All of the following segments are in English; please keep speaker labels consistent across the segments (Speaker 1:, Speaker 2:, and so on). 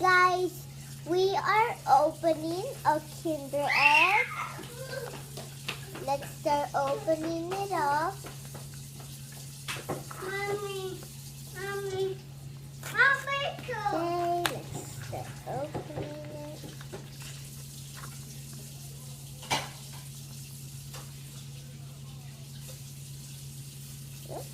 Speaker 1: Guys, we are opening a Kinder Egg. Let's start opening it up. Mommy. Okay, let's start opening it. Yep.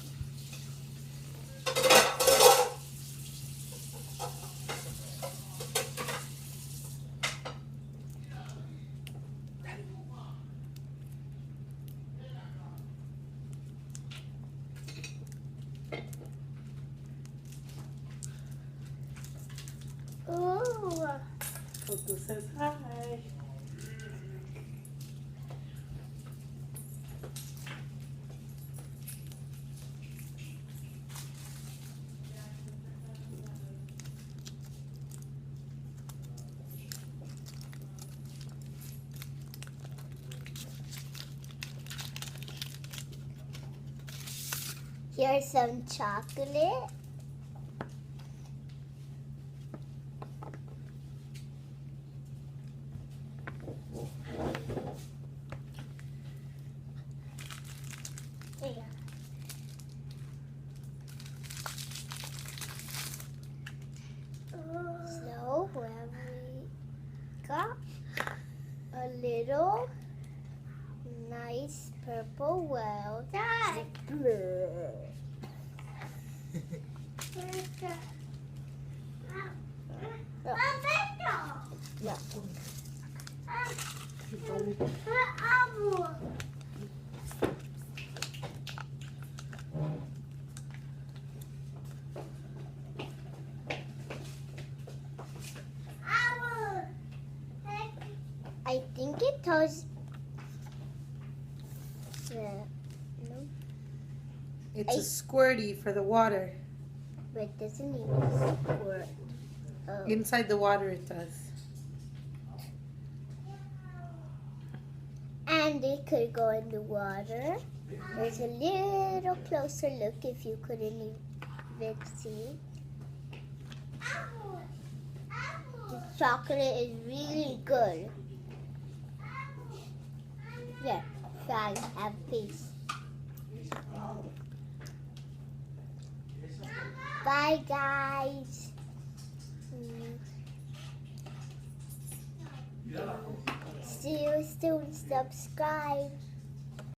Speaker 1: Ooh.
Speaker 2: Coco says hi.
Speaker 1: Here's some chocolate. So when we got a little nice purple well. I think it tells. No,
Speaker 2: It's a squirty for the water.
Speaker 1: but it doesn't even squirt. Oh.
Speaker 2: Inside the water it does.
Speaker 1: And it could go in the water. There's a little closer look if you couldn't even see. The chocolate is really good. Yeah, try and have a piece. Bye, guys. See you soon. Subscribe.